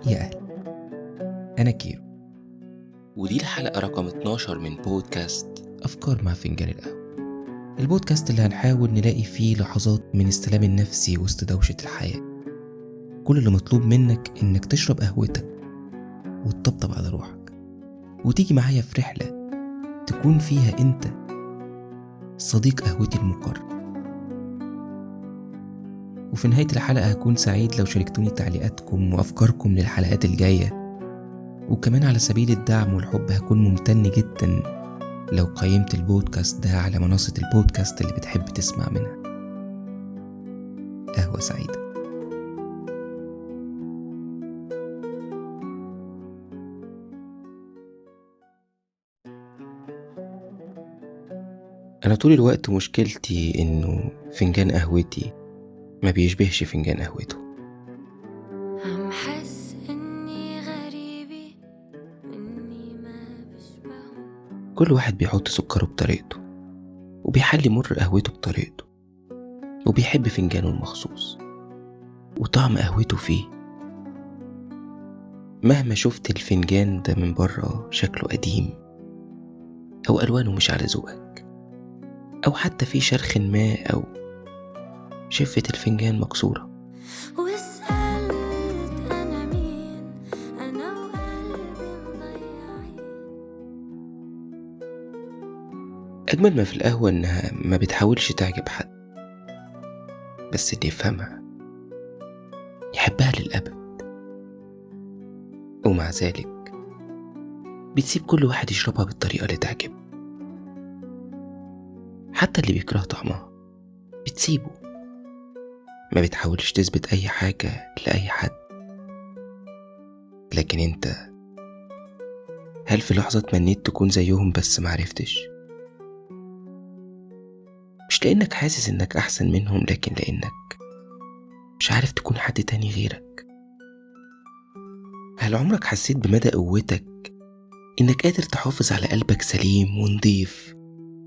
يا أهلا، أنا كيرو. ودي الحلقة رقم 12 من بودكاست أفكار مع فنجان القهوة، البودكاست اللي هنحاول نلاقي فيه لحظات من السلام النفسي وسط دوشة الحياة. كل اللي مطلوب منك إنك تشرب قهوتك وتطبطب على روحك وتيجي معايا في رحلة تكون فيها أنت صديق قهوتي المقرب. وفي نهاية الحلقة هكون سعيد لو شاركتوني تعليقاتكم وأفكاركم للحلقات الجاية، وكمان على سبيل الدعم والحب هكون ممتن جدا لو قيمت البودكاست ده على منصة البودكاست اللي بتحب تسمع منها. قهوة سعيدة. أنا طول الوقت مشكلتي إنه فنجان قهوتي ما بيشبهش فنجان قهوته. عم حس إني غريبة إني ما بشبهه. كل واحد بيحط سكره بطريقته وبيحلي مر قهوته بطريقته وبيحب فنجانه المخصوص وطعم قهوته فيه. مهما شفت الفنجان ده من بره شكله قديم أو ألوانه مش على ذوقك أو حتى في شرخ ما أو شفة الفنجان مكسورة، وسألت أنا مين، أنا وقلبي مضيعين. أجمل ما في القهوة إنها ما بتحاولش تعجب حد، بس اللي يفهمها يحبها للأبد. ومع ذلك بتسيب كل واحد يشربها بالطريقة اللي تعجبه، حتى اللي بيكره طعمها بتسيبه. ما بتحاولش تثبت أي حاجة لأي حد. لكن انت، هل في لحظة تمنيت تكون زيهم بس معرفتش؟ مش لأنك حاسس إنك أحسن منهم، لكن لأنك مش عارف تكون حد تاني غيرك. هل عمرك حسيت بمدى قوتك إنك قادر تحافظ على قلبك سليم ونضيف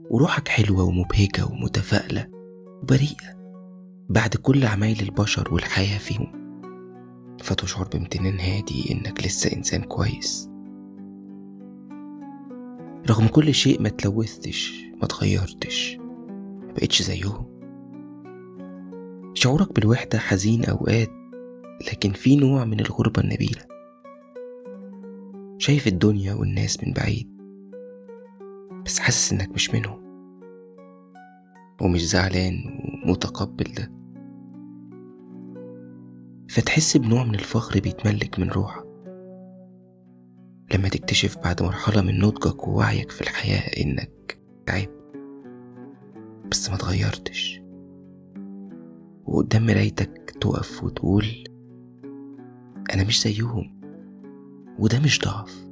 وروحك حلوة ومبهجة ومتفائلة وبريئة بعد كل عمايل البشر والحياة فيهم، فتشعر بامتنان هادي إنك لسه إنسان كويس رغم كل شيء؟ ما تلوثتش، ما تغيرتش، ما بقيتش زيهم. شعورك بالوحدة حزين أوقات، لكن في نوع من الغربة النبيلة. شايف الدنيا والناس من بعيد بس حاسس إنك مش منهم، ومش زعلان ومتقبل ده. فتحس بنوع من الفخر بيتملك من روحك لما تكتشف بعد مرحلة من نضجك ووعيك في الحياة إنك تعبت بس ما تغيرتش، وقدام مرايتك تقف وتقول أنا مش زيهم، وده مش ضعف.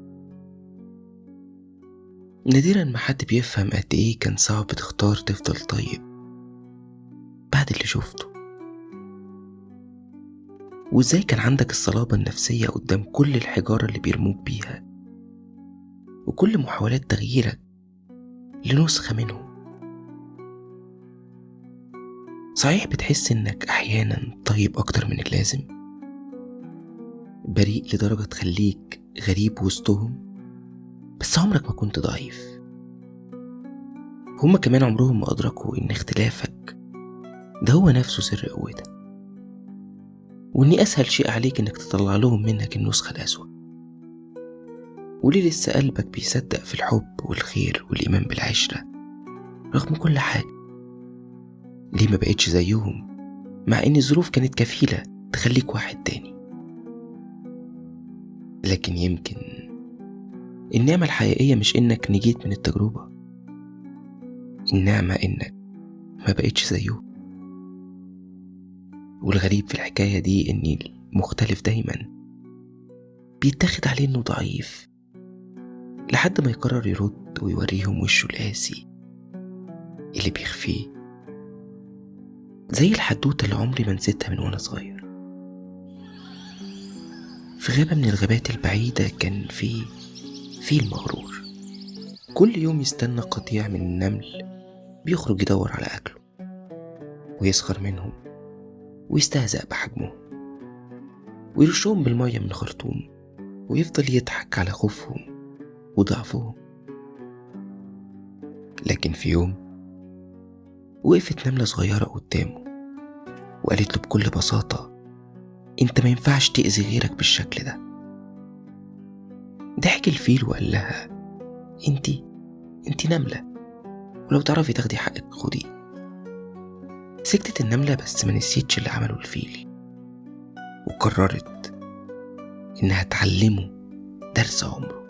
نادرا ما حد بيفهم قد إيه كان صعب تختار تفضل طيب بعد اللي شفته، وإزاي كان عندك الصلابة النفسية قدام كل الحجارة اللي بيرموك بيها وكل محاولات تغييرك لنسخة منهم. صحيح بتحس إنك أحيانا طيب أكتر من اللازم، بريء لدرجة تخليك غريب وسطهم، بس عمرك ما كنت ضعيف. هما كمان عمرهم ما أدركوا إن اختلافك ده هو نفسه سر قوتك، وإن أسهل شيء عليك إنك تطلع لهم منك النسخة الأسوأ. وليه لسه قلبك بيصدق في الحب والخير والإيمان بالعشرة رغم كل حاجة؟ ليه ما بقيتش زيهم مع إن الظروف كانت كفيلة تخليك واحد تاني؟ لكن يمكن النعمة الحقيقية مش إنك نجيت من التجربة، النعمة إنك ما بقيتش زيهم. والغريب في الحكاية دي إن المختلف دايما بيتاخد عليه إنه ضعيف لحد ما يقرر يرد ويوريهم وشه القاسي اللي بيخفيه، زي الحدوتة اللي عمري ما نسيتها من وانا صغير. في غابة من الغابات البعيدة كان في فيل مغرور، كل يوم يستنى قطيع من النمل بيخرج يدور على أكله ويسخر منهم ويستهزأ بحجمهم. ويرشهم بالمية من خرطوم ويفضل يضحك على خوفهم وضعفهم. لكن في يوم وقفت نملة صغيرة قدامه وقالت له بكل بساطة: انت ما ينفعش تأذي غيرك بالشكل ده. ضحك الفيل وقال لها: انت نملة، ولو تعرفي تاخدي حقك خديه. سكتت النملة بس ما نسيتش اللي عمله الفيل، وقررت انها تعلمه درس عمره.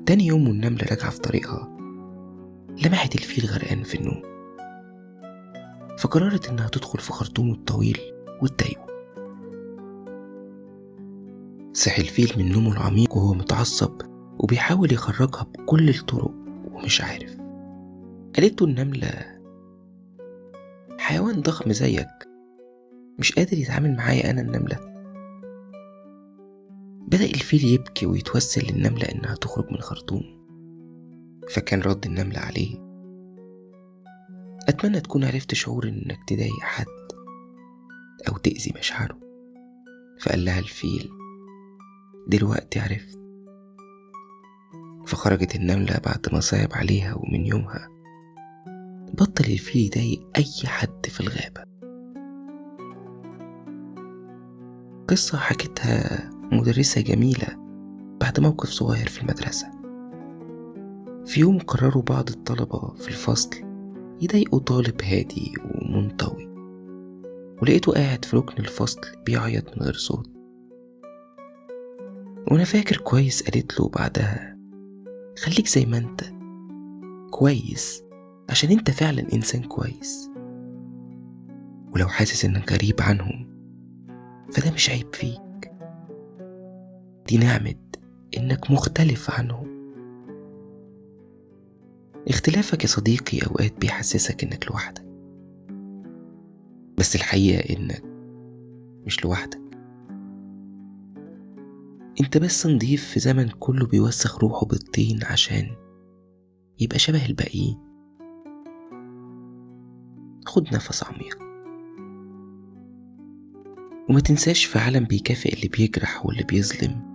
تاني يوم والنملة راجعة في طريقها لمحت الفيل غرقان في النوم، فقررت انها تدخل في خرطومه الطويل وتضايقه. صحي الفيل من نومه العميق وهو متعصب وبيحاول يخرجها بكل الطرق ومش عارف. قالت له النملة: حيوان ضخم زيك مش قادر يتعامل معايا أنا النملة. بدأ الفيل يبكي ويتوسل للنملة إنها تخرج من خرطوم، فكان رد النملة عليه: أتمنى تكون عرفت شعور إنك تضايق حد أو تأذي مشاعره. فقال لها الفيل: دلوقتي عرفت. فخرجت النملة بعد ما صعب عليها، ومن يومها بطل الفيل يضايق أي حد في الغابة. قصة حكتها مدرسة جميلة بعد موقف صغير في المدرسة. في يوم قرروا بعض الطلبة في الفصل يضايقوا طالب هادي ومنطوي، ولقيته قاعد في ركن الفصل بيعيط من غير صوت. وانا فاكر كويس قالت له بعدها: خليك زي ما انت كويس، عشان انت فعلا انسان كويس، ولو حاسس انك غريب عنهم فده مش عيب فيك، دي نعمة انك مختلف عنهم. اختلافك يا صديقي اوقات بيحسسك انك لوحدك، بس الحقيقة انك مش لوحدك، انت بس نضيف في زمن كله بيوسخ روحه بالطين عشان يبقى شبه الباقيين. خد نفس عميق وما تنساش في عالم بيكافئ اللي بيجرح واللي بيظلم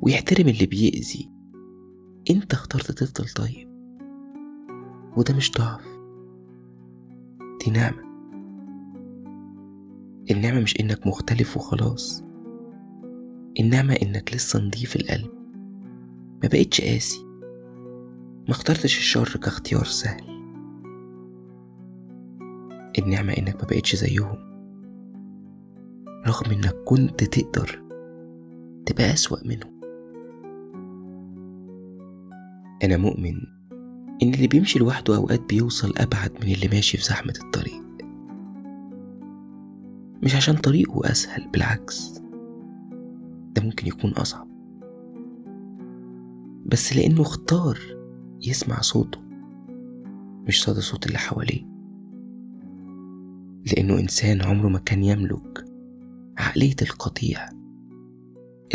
ويحترم اللي بيأذي، انت اخترت تفضل طيب، وده مش ضعف، دي نعمة. النعمة مش انك مختلف وخلاص، النعمة انك لسه نضيف القلب، ما بقيتش قاسي، ما اخترتش الشر كاختيار سهل. النعمة انك ما بقيتش زيهم رغم انك كنت تقدر تبقى أسوأ منهم. انا مؤمن ان اللي بيمشي لوحده اوقات بيوصل ابعد من اللي ماشي في زحمة الطريق، مش عشان طريقه اسهل، بالعكس ده ممكن يكون اصعب، بس لانه اختار يسمع صوته مش صدى صوت اللي حواليه، لانه انسان عمره ما كان يملك عقلية القطيع،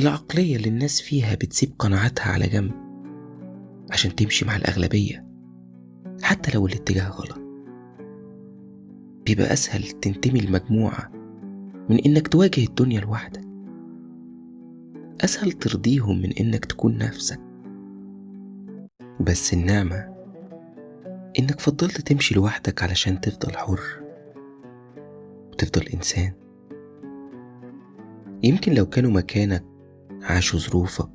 العقلية اللي الناس فيها بتسيب قناعاتها على جنب عشان تمشي مع الأغلبية حتى لو الاتجاه غلط. بيبقى أسهل تنتمي لمجموعة من إنك تواجه الدنيا لوحدك، أسهل ترضيهم من إنك تكون نفسك. بس النعمة إنك فضلت تمشي لوحدك علشان تفضل حر وتفضل إنسان. يمكن لو كانوا مكانك عاشوا ظروفك،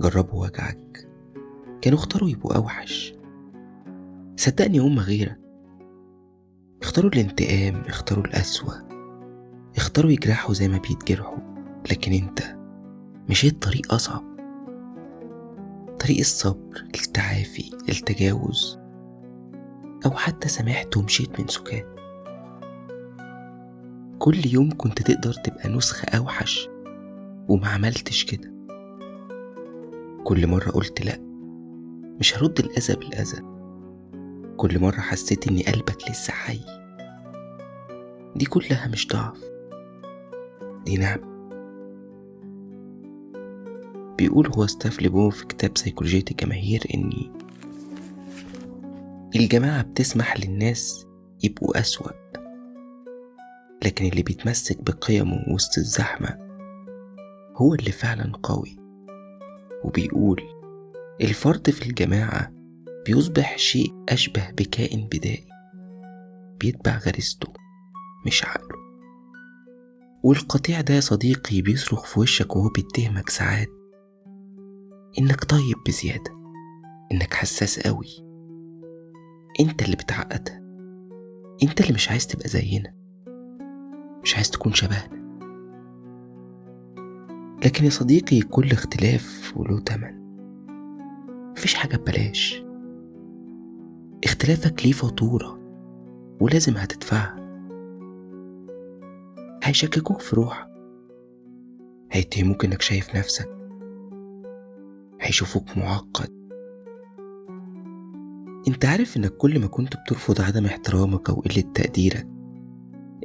جربوا وجعك، كانوا اختاروا يبقوا أوحش. صدقني هم غيرك اختاروا الانتقام، اختاروا الأسوأ، اختاروا يجرحوا زي ما بيتجرحوا، لكن انت مشيت طريق أصعب، طريق الصبر، التعافي، التجاوز، أو حتى سمحت ومشيت من سكات. كل يوم كنت تقدر تبقى نسخة أوحش وما عملتش كده. كل مرة قلت لأ، مش هرد الأذى بالأذى. كل مرة حسيت إن قلبك لسه حي. دي كلها مش ضعف، دي نعمة. بيقول غوستاف لي بون في كتاب سيكولوجية الجماهير إن الجماعة بتسمح للناس يبقوا أسوأ لكن اللي بيتمسك بقيمه وسط الزحمة هو اللي فعلا قوي. وبيقول الفرد في الجماعة بيصبح شيء أشبه بكائن بدائي بيتبع غريزته مش عقله. والقطيع ده يا صديقي بيصرخ في وشك وهو بيتهمك ساعات إنك طيب بزيادة، إنك حساس قوي، إنت اللي بتعقدها، إنت اللي مش عايز تبقى زينا، مش عايز تكون شبهنا. لكن يا صديقي كل اختلاف وله تمن، مفيش حاجة ببلاش. اختلافك ليه فاتورة ولازم هتدفعها. هيشككوك في روحك، هيتهموك انك شايف نفسك، هيشوفوك معقد. انت عارف انك كل ما كنت بترفض عدم احترامك او قلة تقديرك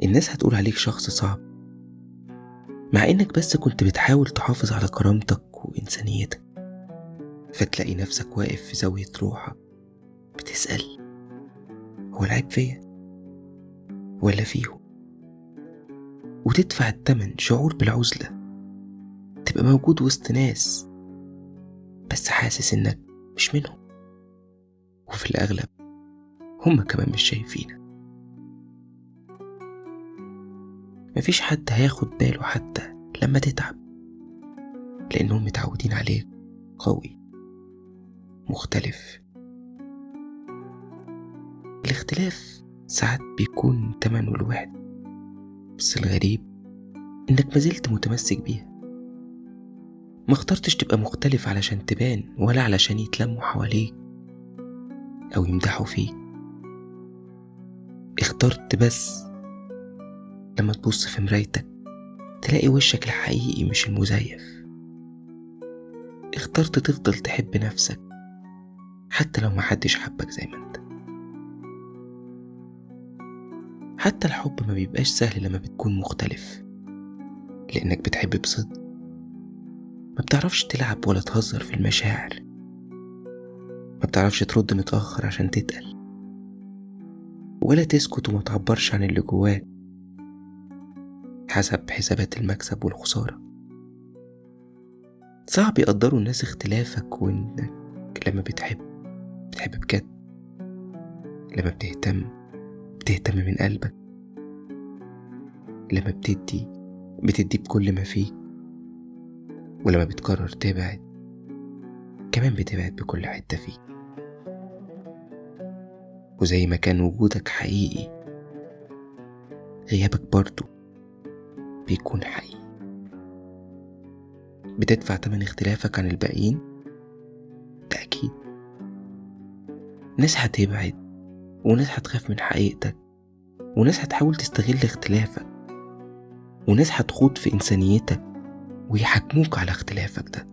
الناس هتقول عليك شخص صعب، مع انك بس كنت بتحاول تحافظ على كرامتك وانسانيتك. فتلاقي نفسك واقف في زاوية روحك بتسأل هو العيب فيا ولا فيهم؟ وتدفع الثمن شعور بالعزلة، تبقى موجود وسط ناس بس حاسس انك مش منهم، وفي الأغلب هم كمان مش شايفينك. مفيش حد هياخد باله حتى لما تتعب، لأنهم متعودين عليك قوي مختلف. الاختلاف ساعات بيكون تمنه الوحدة، بس الغريب إنك مازلت متمسك بيها. ما اخترتش تبقى مختلف علشان تبان ولا علشان يتلموا حواليك أو يمدحوا فيك. اخترت بس لما تبص في مرايتك تلاقي وشك الحقيقي مش المزيف. اخترت تفضل تحب نفسك حتى لو محدش حبك زي ما انت. حتى الحب ما بيبقاش سهل لما بتكون مختلف، لأنك بتحب بصدق، ما بتعرفش تلعب ولا تهزر في المشاعر، ما بتعرفش ترد متأخر عشان تتقل، ولا تسكت وما تعبرش عن اللي جواك حسب حسابات المكسب والخسارة. صعب يقدروا الناس اختلافك، وإنك لما بتحب بجد، لما بتهتم من قلبك، لما بتدي بكل ما فيك، ولما بتقرر تبعد كمان بتبعد بكل حتة فيك. وزي ما كان وجودك حقيقي غيابك برضو بيكون حقيقي. بتدفع تمن اختلافك عن الباقيين، ده أكيد. ناس هتبعد، وناس هتخاف من حقيقتك، وناس هتحاول تستغل اختلافك، وناس هتخوض في إنسانيتك ويحاكموك على اختلافك ده،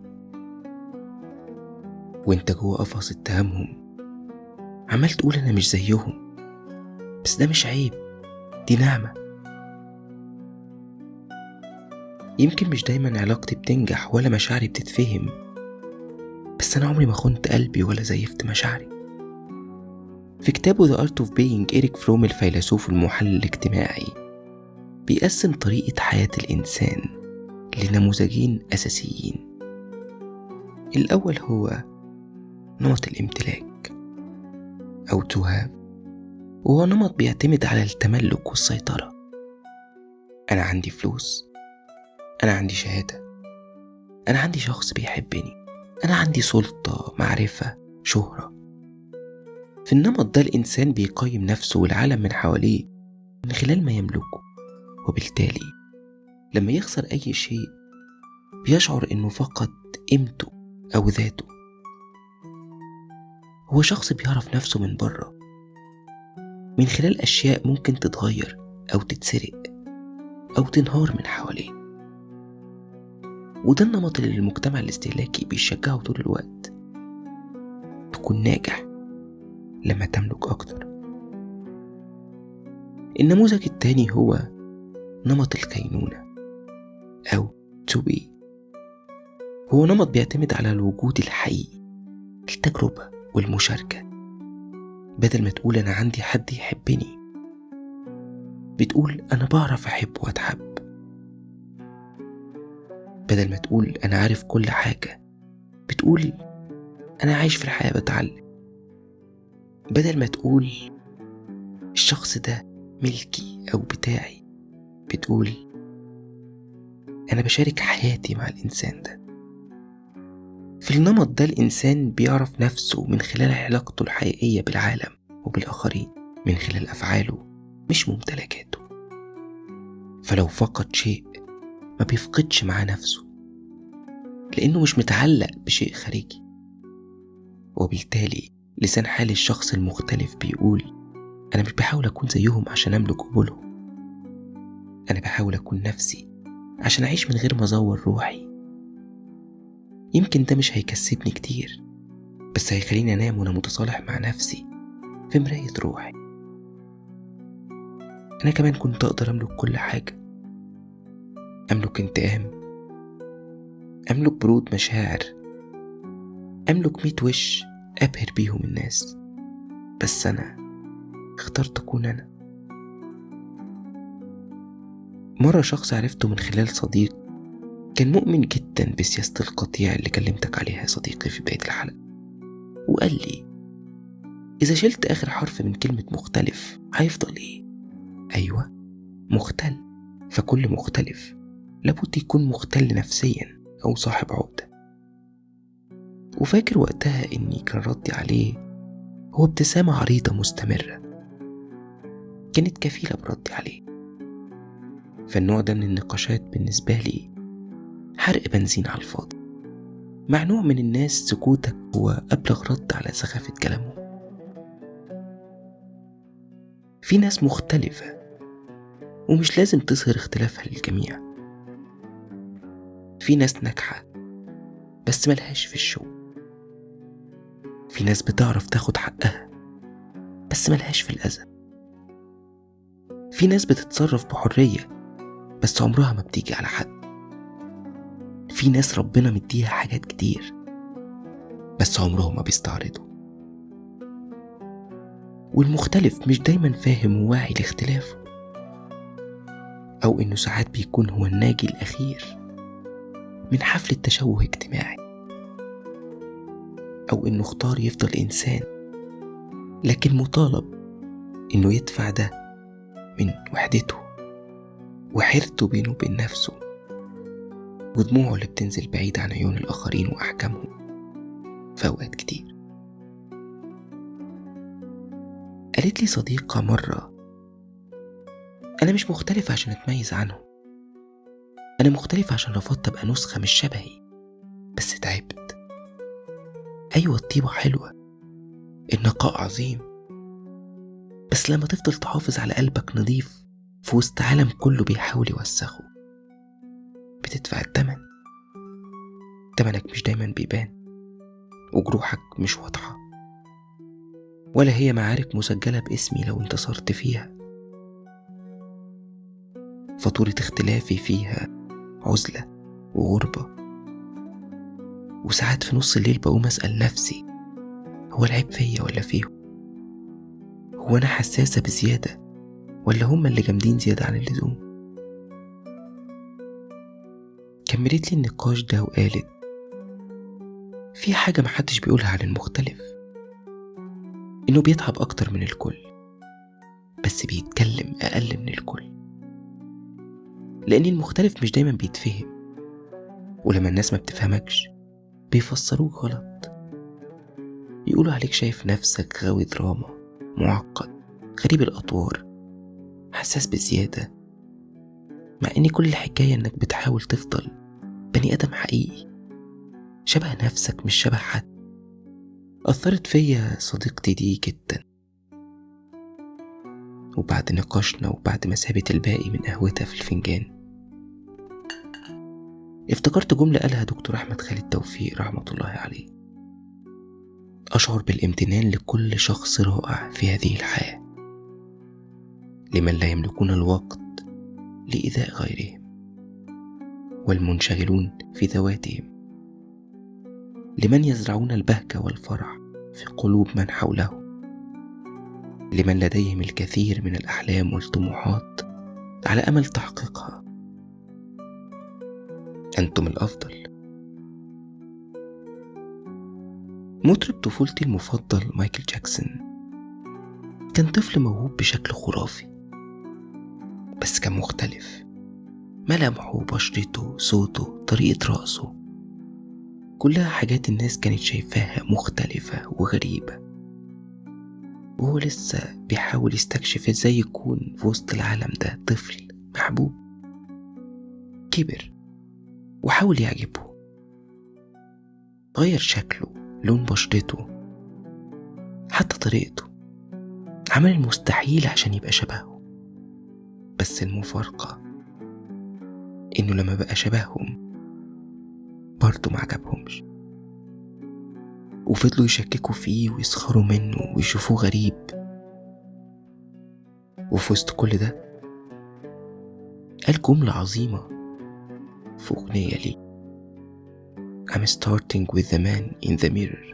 وانت جوه قفص اتهامهم عمال تقول أنا مش زيهم. بس ده مش عيب، دي نعمة. يمكن مش دايما علاقتي بتنجح ولا مشاعري بتتفهم، بس أنا عمري ما خنت قلبي ولا زيفت مشاعري. في كتابه The Art of Being إريك فروم الفيلسوف المحلل الاجتماعي بيقسم طريقة حياة الإنسان لنموذجين أساسيين. الأول هو نمط الامتلاك أو to have، وهو نمط بيعتمد على التملك والسيطرة. أنا عندي فلوس، أنا عندي شهادة، أنا عندي شخص بيحبني، أنا عندي سلطة، معرفة، شهرة. في النمط ده الإنسان بيقيم نفسه والعالم من حواليه من خلال ما يملكه، وبالتالي لما يخسر أي شيء بيشعر إنه فقد قيمته أو ذاته. هو شخص بيعرف نفسه من بره من خلال أشياء ممكن تتغير أو تتسرق أو تنهار من حواليه. وده النمط اللي المجتمع الاستهلاكي بيشجعه طول الوقت. تكون ناجح لما تملك أكتر. النموذج التاني هو نمط الكينونة أو to be. هو نمط بيعتمد على الوجود الحقيقي، التجربة والمشاركة. بدل ما تقول أنا عندي حد يحبني، بتقول أنا بعرف أحب وأتحب. بدل ما تقول أنا عارف كل حاجة بتقول أنا عايش في الحياة بتعلم. بدل ما تقول الشخص ده ملكي أو بتاعي بتقول أنا بشارك حياتي مع الإنسان ده. في النمط ده الإنسان بيعرف نفسه من خلال علاقته الحقيقية بالعالم وبالآخرين، من خلال أفعاله مش ممتلكاته. فلو فقد شيء ما بيفقدش معاه نفسه، لأنه مش متعلق بشيء خارجي. وبالتالي لسان حال الشخص المختلف بيقول أنا مش بحاول أكون زيهم عشان أملك قبولهم، أنا بحاول أكون نفسي عشان أعيش من غير ما أزور روحي. يمكن ده مش هيكسبني كتير، بس هيخليني أنام وأنا متصالح مع نفسي في مراية روحي. أنا كمان كنت أقدر أملك كل حاجة، أملك انتقام، أملك برود مشاعر، أملك 100 وش أبهر بيهم الناس، بس أنا اخترت أكون أنا. مرة شخص عرفته من خلال صديق كان مؤمن جدا بسياسة القطيع اللي كلمتك عليها يا صديقي في بداية الحلقة، وقال لي إذا شلت آخر حرف من كلمة مختلف هيفضل إيه؟ أيوة، مختل. فكل مختلف لابد يكون مختل نفسيا أو صاحب عقدة. وفاكر وقتها إني كان ردي عليه هو ابتسامة عريضة مستمرة كانت كفيلة بردي عليه. فالنوع ده من النقاشات بالنسبة لي حرق بنزين على الفاضي. مع نوع من الناس سكوتك هو أبلغ رد على سخافة كلامهم. في ناس مختلفة ومش لازم تظهر اختلافها للجميع. في ناس ناجحة بس ملهاش في الشو. في ناس بتعرف تاخد حقها بس ملهاش في الأذى. في ناس بتتصرف بحرية بس عمرها ما بتيجي على حد. في ناس ربنا مديها حاجات كتير بس عمرهم ما بيستعرضوا. والمختلف مش دايما فاهم وواعي لاختلافه، أو إنه ساعات بيكون هو الناجي الأخير من حفلة تشوه اجتماعي، أو إنه اختار يفضل إنسان لكن مطالب إنه يدفع ده من وحدته وحيرته بينه وبين نفسه ودموعه اللي بتنزل بعيد عن عيون الآخرين وأحكامهم في أوقات كتير. قالت لي صديقة مرة أنا مش مختلف عشان أتميز عنهم، أنا مختلف عشان رفضت أبقى نسخة مش شبهي بس تعبت. أيوة الطيبة حلوة، النقاء عظيم، بس لما تفضل تحافظ على قلبك نظيف في وسط عالم كله بيحاول يوسخه بتدفع الثمن. تمنك مش دايما بيبان، وجروحك مش واضحة، ولا هي معارك مسجلة باسمي لو انتصرت فيها. فاتورة اختلافي فيها عزلة وغربة. وساعات في نص الليل بقوم أسأل نفسي هو العيب فيا ولا فيهم؟ هو أنا حساسة بزيادة ولا هم اللي جامدين زيادة عن اللزوم؟ كملت لي النقاش ده وقالت في حاجة محدش بيقولها عن المختلف، إنه بيتعب أكتر من الكل بس بيتكلم أقل من الكل، لأن المختلف مش دايما بيتفهم، ولما الناس ما بتفهمكش بيفسروك غلط. يقولوا عليك شايف نفسك غاوي دراما، معقد، غريب الأطوار، حساس بزيادة، مع إن كل الحكاية إنك بتحاول تفضل بني آدم حقيقي شبه نفسك مش شبه حد. أثرت فيا صديقتي دي جدا، وبعد نقاشنا وبعد ما سابت الباقي من قهوتها في الفنجان افتكرت جملة قالها دكتور أحمد خالد توفيق رحمة الله عليه: أشعر بالامتنان لكل شخص رائع في هذه الحياة، لمن لا يملكون الوقت لإيذاء غيرهم، والمنشغلون في ذواتهم، لمن يزرعون البهجة والفرح في قلوب من حولهم، لمن لديهم الكثير من الأحلام والطموحات على أمل تحقيقها. أنتم الأفضل. مطرب طفولتي المفضل مايكل جاكسون كان طفل موهوب بشكل خرافي، بس كان مختلف. ملامحه، بشرته، صوته، طريقة رقصه، كلها حاجات الناس كانت شايفاها مختلفة وغريبة، وهو لسه بيحاول يستكشف ازاي يكون في وسط العالم ده طفل محبوب. كبر وحاول يعجبه، غير شكله، لون بشرته، حتى طريقته، عمل المستحيل عشان يبقى شبهه. بس المفارقة إنه لما بقى شبههم برضه ما عجبهمش، وفضلوا يشككوا فيه ويسخروا منه ويشوفوه غريب. وفي وسط كل ده قال جملة عظيمة في أغنية ليه: I'm starting with the man in the mirror.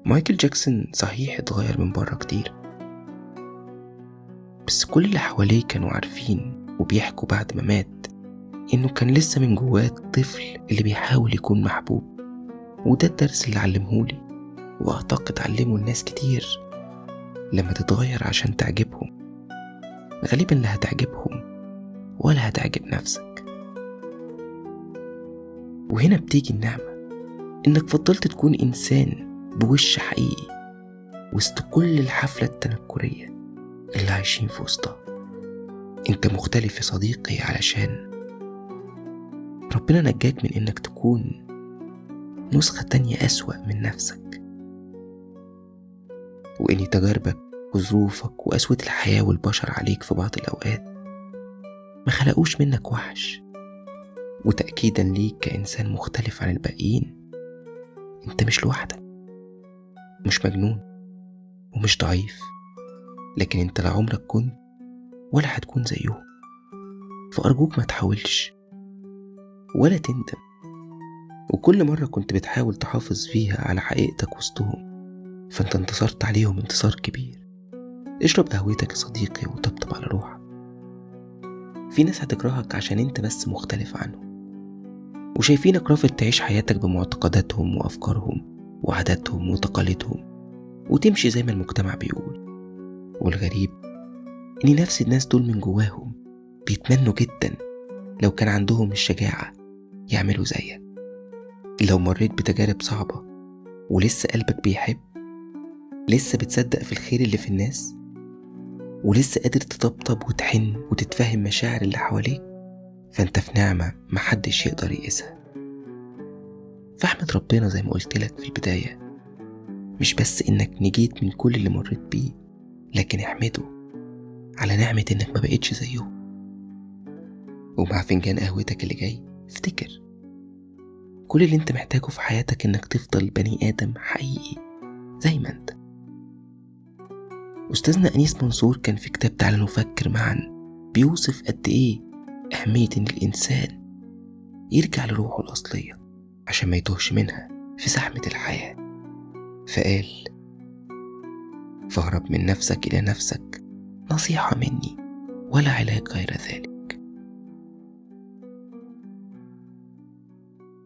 مايكل جاكسون صحيح اتغير من بره كتير، بس كل اللي حواليه كانوا عارفين وبيحكوا بعد ما مات إنه كان لسه من جواه الطفل اللي بيحاول يكون محبوب. وده الدرس اللي علمهولي، وأعتقد علمه الناس كتير. لما تتغير عشان تعجبهم غالبا لا هتعجبهم ولا هتعجب نفسك. وهنا بتيجي النعمة، إنك فضلت تكون إنسان بوش حقيقي وسط كل الحفلة التنكرية اللي عايشين في وسطها. انت مختلف يا صديقي علشان ربنا نجاك من انك تكون نسخة تانية أسوأ من نفسك، وإن تجاربك وظروفك وقسوة الحياة والبشر عليك في بعض الأوقات ما خلقوش منك وحش. وتأكيدا ليك كإنسان مختلف عن الباقيين، انت مش لوحدك، مش مجنون ومش ضعيف، لكن انت لا عمرك كنت ولا هتكون زيهم. فأرجوك ما تحاولش ولا تندم. وكل مرة كنت بتحاول تحافظ فيها على حقيقتك وسطهم فانت انتصرت عليهم انتصار كبير. اشرب قهوتك يا صديقي وطبطب على روحك. في ناس هتكرهك عشان انت بس مختلف عنهم، وشايفينك رافض تعيش حياتك بمعتقداتهم وأفكارهم وعاداتهم وتقاليدهم وتمشي زي ما المجتمع بيقول. والغريب إن نفس الناس دول من جواهم بيتمنوا جدا لو كان عندهم الشجاعة يعملوا زيك. لو مريت بتجارب صعبة ولسه قلبك بيحب، لسه بتصدق في الخير اللي في الناس، ولسه قادر تطبطب وتحن وتتفهم مشاعر اللي حواليك، فانت في نعمة محدش يقدر يقيسها. فاحمد ربنا زي ما قلت لك في البداية، مش بس انك نجيت من كل اللي مريت بيه، لكن احمده على نعمة انك ما بقيتش زيهم. ومع فنجان قهوتك اللي جاي افتكر كل اللي انت محتاجه في حياتك انك تفضل بني آدم حقيقي زي ما انت. أستاذنا أنيس منصور كان في كتاب تعالى نفكر معا بيوصف قد ايه أهمية ان الإنسان يرجع لروحه الأصلية عشان ما يتوهش منها في زحمة الحياة. فقال: فاهرب من نفسك إلى نفسك، نصيحة مني ولا علاج غير ذلك.